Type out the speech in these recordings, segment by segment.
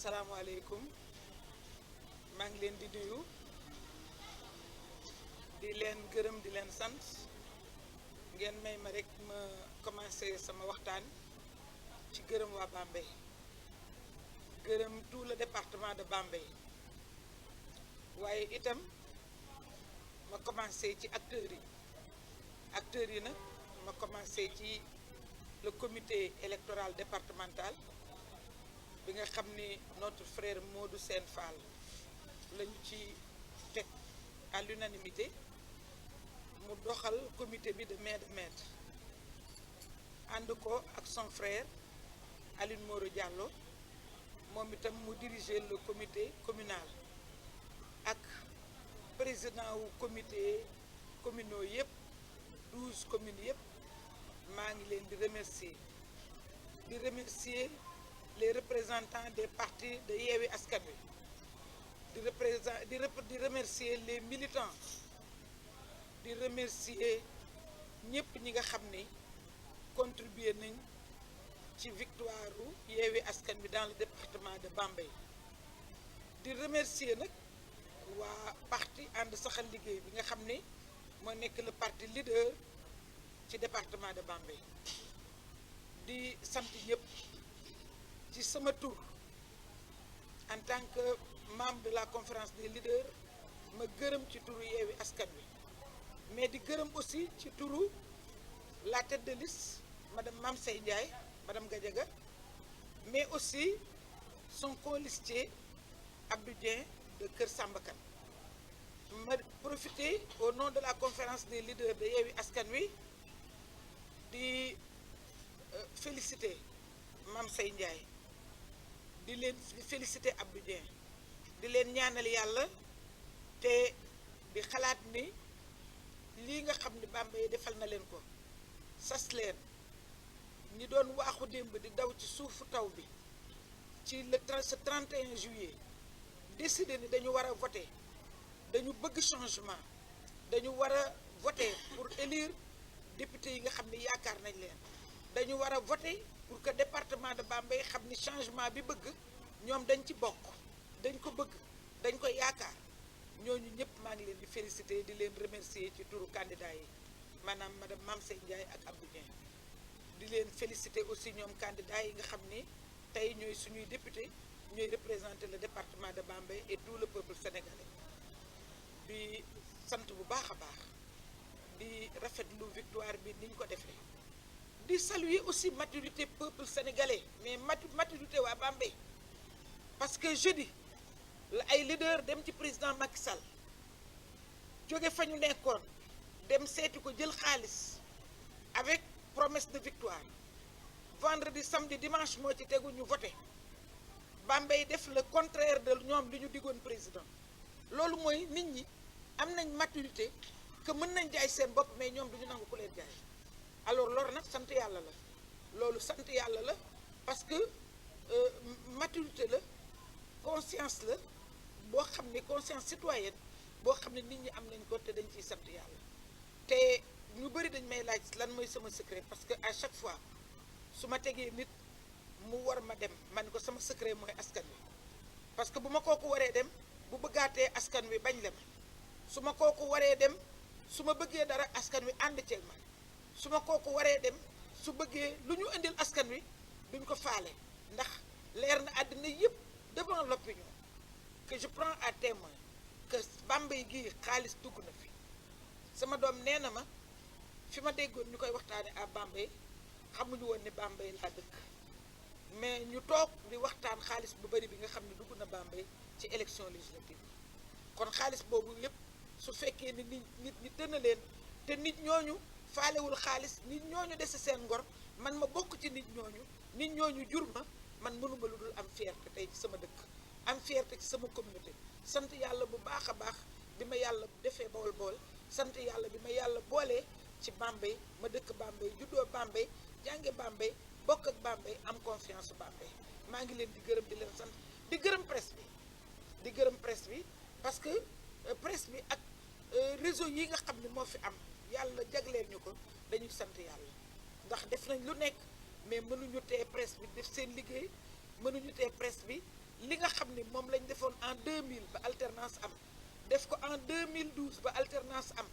asalaamaaleykum maa ngi leen di nuyu di leen gërëm di leen sant ngeen may ma rek ma commencé sama waxtaan ci gërëm waa Bambey gërëm tout le département de Bambey waaye itam ma commencé ci acteurs yi nag ma commencé ci le comité électoral départemental bi nga xam ni notre frère Modou Sène Fall lañu ci teg à l'unanimité mu doxal comité bi de main de maître ànd ko ak son frère Aline Moro Diallo moom itam mu diriger le comité communal ak président wu comité communaux yëpp 12 communes yëpp maa ngi leen di remercier les représentants des partis de Yewwi Askan Wi di remercier les militants di remercier ñëpp ñi nga xam ni contribuer nañ ci victoire u Yewwi Askan Wi dans le département de Bambey di remercier nag waa parti ànd saxal liggéey bi nga xam ni moo nekk le parti leader ci département de Bambey di sant ñëpp ci sama tour en tant que membre de la conférence des leaders ma gërëm ci turu Yewwi Askan Wi mais di gërëm aussi ci turu la tête de liste madame Mame Sey Ndiaye madame Gadiaga mais aussi son colistier Abdou Dieng de Kër Samba Kane ma profiter au nom de la conférence des leaders de Yewwi Askan Wi di féliciter Mame Sey Ndiaye di leen féliciter Abdou Dieng di leen ñaanal yàlla te di xalaat ni lii nga xam ni Bambey defal na leen ko sas leen ñi doon waaxu démb di daw ci suufu taw bi ci ce 31 juillet décidé ni dañu war a voter dañu bëgg changement dañu war a voter pour élire député yi nga xam ni yaakaar nañ leen dañu war a voter pour que département de Bambey xam ni changement bi bëgg ñoom dañ ci bokk dañ ko bëgg dañ ko yaakaar ñooñu ñëpp maa ngi leen di féliciter di leen remercier ci turu candidat yi maanaam madame Mame Sey Ndiaye ak Abdou Dieng di leen féliciter aussi ñoom candidat yi nga xam ni tey ñooy suñuy député ñooy représenter le département de Bambey et tout le peuple sénégalais di sant bu baax a baax di rafetlu victoire bi niñ ko defee di saluer aussi maturité peuple sénégalais mais maturité waa Bambey parce que jeudi la ay leader dem ci président Macky Sall jóge fa ñu nekkoon dem seeti ko jël xaalis avec promesse de victoire vendredi samedi dimanche moo ci tegu ñu voté Bambey def le contraire de ñoom li ñu diggoon président loolu mooy nit ñi am nañ maturité que mën nañ jaay seen bopp mais ñoom duñu nangu ku leen jaay alors loolu nag sant yàlla la loolu sant yàlla la parce que maturité la conscience la boo xam ne conscience citoyenne boo xam ne nit ñi am nañ ko te dañ ciy sant yàlla te ñu bëri dañ may laaj lan mooy sama secret parce que à chaque fois su ma tegee nit mu war ma dem man ko sama secret mooy askan wi parce que bu ma kooku waree dem bu bëggaatee askan wi bañ la ma su ma kooku waree dem su ma bëggee dara askan wi ànd ceeg man su ma kooku waree dem su bëggee lu ñu indil askan wi duñ ko faale ndax leer na àddina yëpp devant l'opinion que je prends à témoin que Bambey gii xaalis dugg na fi sama doom nee na ma fi ma déggoon ñu koy waxtaane à Bambey xamuñu woon ni Bambey laa dëkk mais ñu toog di waxtaan xaalis bu bari bi nga xam ne dugg na Bambey ci élection législative kon xaalis boobu yëpp su fekkee ni nit ñi tëna leen te nit ñooñu faalewul xaalis nit ñooñu dese seen ngor man ma bokk ci nit ñooñu jur ma man mënuma lu dul am fierté tey ci sama dëkk am fierté ci sama communauté sant yàlla bu baax a baax bi ma yàlla defee bool sant yàlla bi ma yàlla boolee ci Bambey ma dëkk Bambey juddoo Bambey jànge Bambey bokk ak Bambey am confiance Bambey maa ngi leen di gërëm di leen sant di gërëm presse bi parce que presse bi ak réseau yi nga xam ne moo fi am yàlla jagleel ñu ko dañuy sant yàlla ndax def nañ lu nekk mais mënuñu tee presse bi def seen liggéey mënuñu tee presse bi li nga en 2000 ba alternance am def ko en 2012 ba alternance am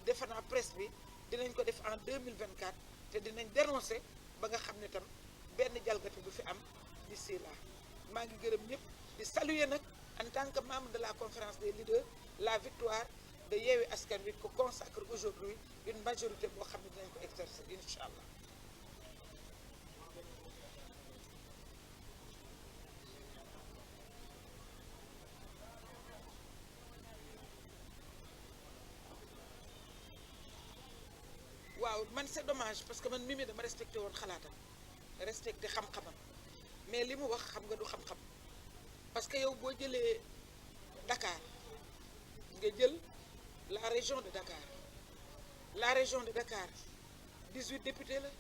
defe naa presse bi dinañ ko def en 2024 te dinañ dénoncer ba nga xam ne tam benn jalgati bu fi am d'ici là maa ngi gërëm ñëpp di saluer nag en tant que membre de la conférence des leaders la victoire de Yewwi Askan Wi ko consacre aujourd'hui une majorité boo xam ne dinañ ko exercer incha allah. waaw man c'est dommage parce que man Mimi dama respecté woon xalaatam respecté xam-xamam mais li mu wax xam nga du xam-xam parce que yow boo jëlee Dakar nga jël la région de Dakar la région de Dakar 18 députés la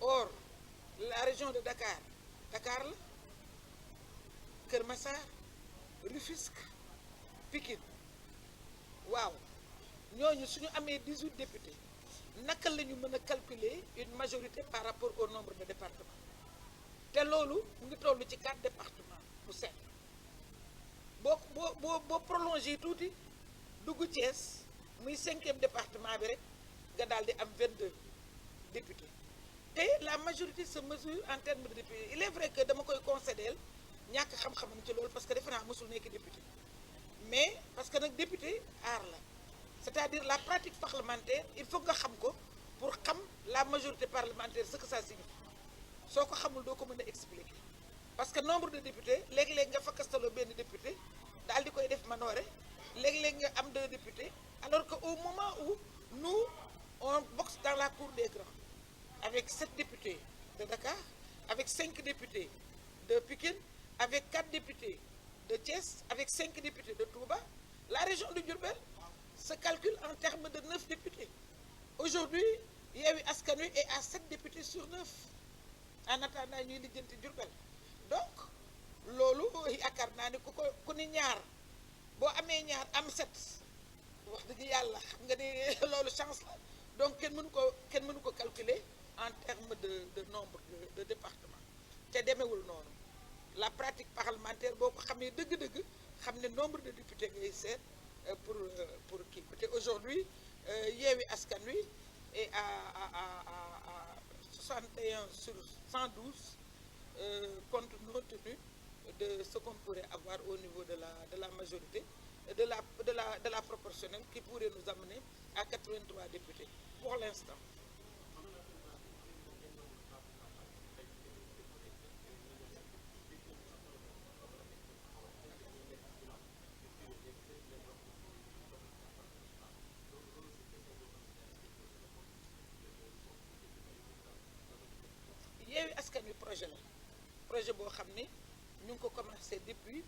or la région de Dakar Dakar la Kër Massar Rufisque Pikine waaw ñooñu suñu amee 18 députés naka la ñu mën a calculer une majorité par rapport au nombre de départements te loolu mu ngi toll ci 4 départements bu set boo prolongé tuuti dugg Thiès muy 5e département bi rek nga daal di am 22 députés te la majorité se mesure en termes de députés il est vrai que dama koy concéder ñàkk xam-xamam ci loolu parce que defe naa mosul nekk député mais parce que nag député aar la c'est-à-dire la pratique parlementaire il faut nga xam ko pour xam la majorité parlementaire ce que ça signifie soo ko xamul doo ko mën a expliquer parce que nombre de députés léeg-léeg nga fakkastaloo benn député daal di koy def manoore léeg-léeg nga am 2 députés alors que au moment où nous on boxe dans la cour des grands avec 7 députés de Dakar avec 5 députés de Pikine avec 4 députés de Thiès avec 5 députés de Touba la région de Diourbel se calcule en termes de 9 députés aujourd'hui Yewwi Askan Wi est à 7 députés sur 9 en attendant ñuy lijjanti Diourbel donc loolu yaakaar naa ne ku ni ñaar boo amee ñaar am 7 wax dëgg yàlla xam nga ni loolu chance la donc kenn mënu ko calculer en termes de nombre de départements te demewul noonu la pratique parlementaire boo ko xamee dëgg-dëgg xam ne nombre de députés ngay seet pour kii te aujourd'hui Yewwi Askan Wi est à 61 sur 112 compte tenu de ce qu'on pourrait avoir au niveau de la majorité de la proportionnelle qui pourrait nous amener à 83 députés pour l'instant. Yewwi Askan Wi projet boo xam ne ñu ngi ko commencé depuis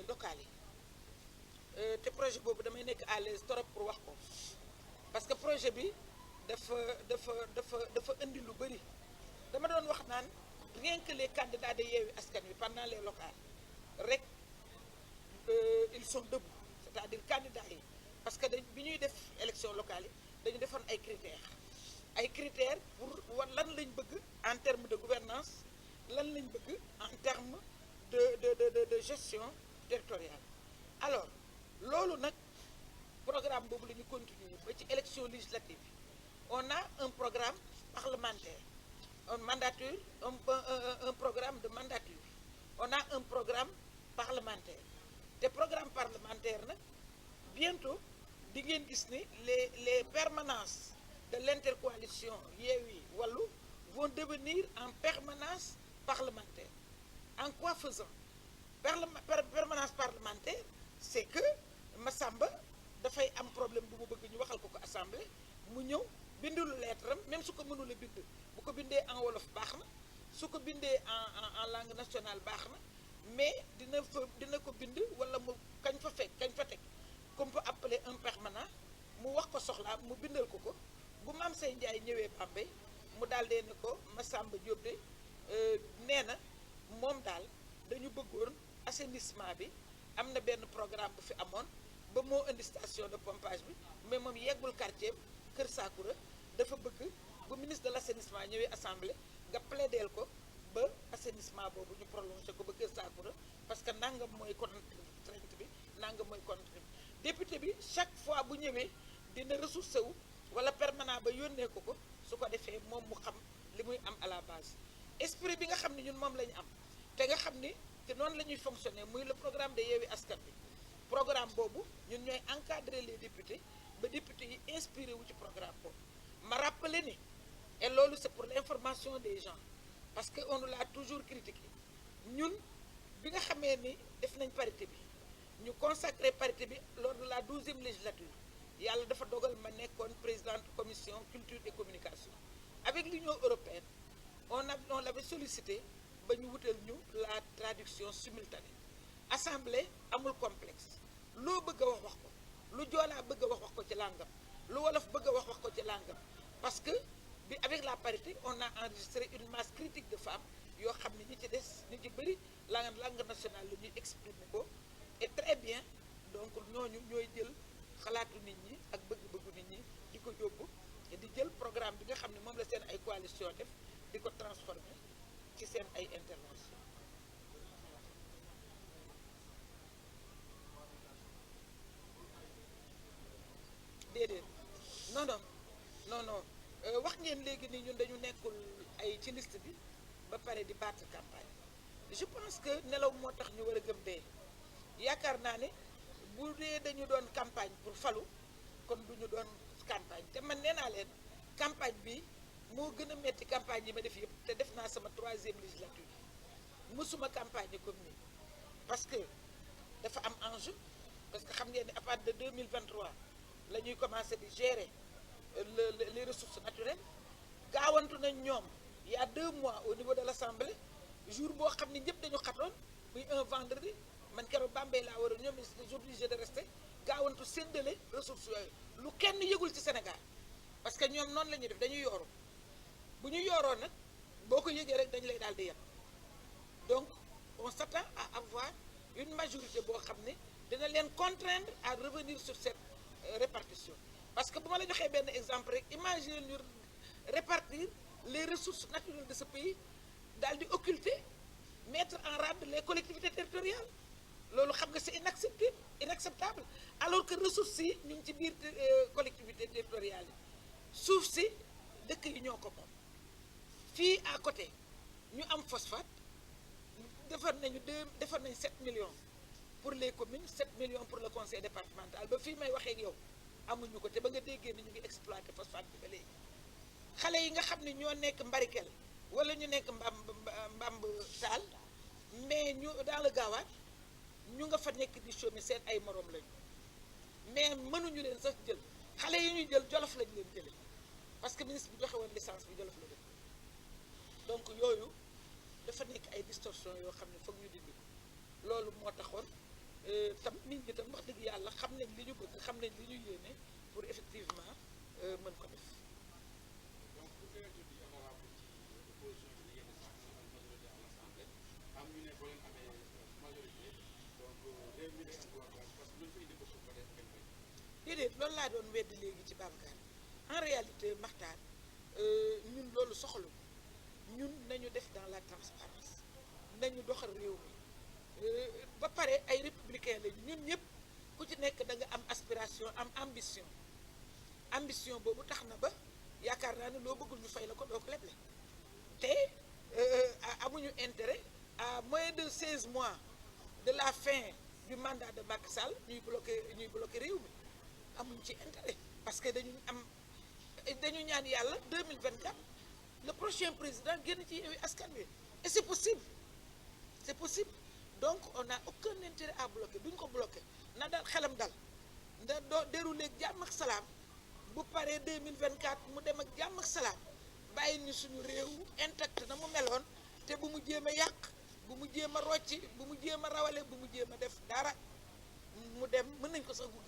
local yi te projet boobu damay nekk à l'aise trop pour wax ko parce que projet bi dafa indi lu bëri dama doon wax naan rien que les candidats de Yewwi Askan Wi pendant les locales rek ils sont debout c'est-à-dire candidats yi parce que bi ñuy def élection locale yi dañu defoon ay critères pour war lan lañ bëgg en termes de gouvernance lan lañ bëgg en termes de gestion territoriale alors loolu nag programme boobu la ñu continuer ba ci élection législative yi on a un programme parlementaire un programme de mandature on a un programme parlementaire te programme parlementaire nag bientôt di ngeen gis ni les permanences de l'intercoalition Yewwi Wallu vont devenir en permanence parlementaire en quoi faisant permanence parlementaire c'est que Massamba dafay am problème bu mu bëgg ñu waxal ko assemblée mu ñëw bindulu lettre am même su ko mënula bind bu ko bindee en wolof baax na su ko bindee en langue nationale baax na mais dina ko bind wala mu kañ fa teg comme peut appeler un permanent mu wax ko soxlaa mu bindal ko bu Mame Seye Ndiaye ñëwee Bambey mu daal dee ne ko Massamba Diop de nee na moom daal dañu bëggoon assainissement bi am na benn programme bu fi amoon ba moo indi station de pompage bi mais moom yeggul quartier Kër Sakura dafa bëgg bu ministre de l'assainissement ñëwee assemblée nga plaideel ko ba assainissement boobu ñu prolongé ko ba Kër Saakura parce que nangam mooy contrainte bi nangam mooy contrainte bi député bi chaque fois bu ñëwee dina ressourcé wu wala permanent ba yónnee ko su ko defee moom mu xam li muy am à la base esprit bi nga xam ne ñun moom la ñu am te nga xam ni te noonu la ñuy fonctionner muy le programme de Yewwi Askan Wi programme boobu ñun ñooy encadrer les députés ba députés yi inspiré wu ci programme boobu ma rappelé ni et loolu c'est pour l'information des gens parce que on nous l'a toujours critiqué ñun bi nga xamee ni def nañ parité bi ñu consacré parité bi lors de la 12e législature yàlla dafa dogal ma nekkoon présidente commission culture et communication avec l'Union européenne on l'avait sollicité ba ñu wutal ñu la traduction simultanée assemblée amul complexe loo bëgg a wax ko lu joolaa bëgg a wax ko ci làngam lu wolof bëgg a wax ko ci làngam parce que bi avec la parité on a enregistré une masse critique de femmes yoo xam ne ñi ci des ñi ci bëri langue nationale la ñuy exprimer ko et très bien donc ñooñu ñooy jël xalaatu nit ñi ak bëgg-bëggu nit ñi di ko yóbbu te di jël programme bi nga xam ne moom la seen ay coalition def di ko transformer ci seen ay intervention déedéet non wax ngeen léegi ni ñun dañu nekkul ay ci liste bi ba pare di battre campagne je pense que nelaw moo tax ñu war a gëm dee yaakaar naa ne bu dee dañu doon campagne pour falu kon du ñu doon campagne te man nee naa leen campagne bi moo gën a metti campagne yi ma def yëpp te def naa sama 3e législature mësuma campagne comme nii parce que dafa am enjeu parce que xam ngeen ne à partir de 2023 la ñuy commencer di gérer les ressources naturelles gaawantu nañ ñoom il y a 2 mois au niveau de l'Assemblée jour boo xam ne ñëpp dañu xatoon muy un vendredi man keroog Bambey laa war a ñoom ils sont obligés de rester gaawantu séddale ressources yooyu lu kenn yëgul ci Sénégal parce que ñoom noonu la ñuy def dañuy yooru bu ñu yooroo nag boo ko yëgee rek dañu lay daal di yem donc on s'attend à avoir une majorité boo xam ne dina leen contraindre à revenir sur cette répartition parce que bu ma la joxee benn exemple rek imagine ñu répartir les ressources naturelles de ce pays daal di occulter mettre en rade les collectivités territoriales loolu xam nga c'est inacceptable alors que ressources yi ñu ngi ci biir collectivités territoriales yi suuf si dëkk yi ñoo ko moom fii à côté ñu am phosphate defar nañu 7 millions pour les communes 7 millions pour le conseil départemental ba fii may waxee ak yow amuñu ko te ba nga déggee ni ñu ngi exploiter phosphate bi ba léegi xale yi nga xam ne ñoo nekk Mbarikel wala ñu nekk mbamb taal mais ñu dans le Gaawaat ñu nga fa nekk di chômer seen ay moroom lañu mais mënuñu leen sax jël xale yi ñuy jël Jolof lañu leen jële parce que ministre bi joxe woon licence bi Jolof la def donc yooyu dafa nekk ay distorsion yoo xam ne foog ñu dindi ko loolu moo taxoon tam nit ñi tam wax dëgg yàlla xam nañ li ñu bëgg xam nañ li ñu yéene pour effectivement mën ko def. donc bu fekkee di honorable ci opposition bi yéen a majorité à l'Assemblée am ñu ne boo leen amee majorité donc réew mi day am blocage parce que lu ñu fa indi ko suuf ba def kenn koy. déedéet loolu laa doon weddi léegi ci Babacar en réalité Makhtar ñun loolu soxlu ñun nañu def dans la transparence nañu doxal réew mi ba pare ay républicain lañu ñun ñëpp ku ci nekk da nga am aspiration am ambition boobu tax na ba yaakaar naa ne loo bëggul ñu fay la ko doo ko leble te amuñu intérêt à moins de 16 mois de la fin du mandat de Macky Sall ñuy bloquer réew mi amuñu ci intérêt parce que dañu ñaan yàlla 2024 le prochain président génn ci Yewwi Askan Wi et c'est possible donc on n'a aucun intérêt à bloquer duñ ko bloquer na dal xelam dal nda doo déroulé jàmm ak salaam bu paree 2024 mu dem ak jàmm ak salaam bàyyi ñu suñu réew intact na mu meloon te bu mu jéem a yàq bu mu jéem a rocci bu mu jéem a rawale bu mu jéem a def dara mu dem mën nañ ko sax gudd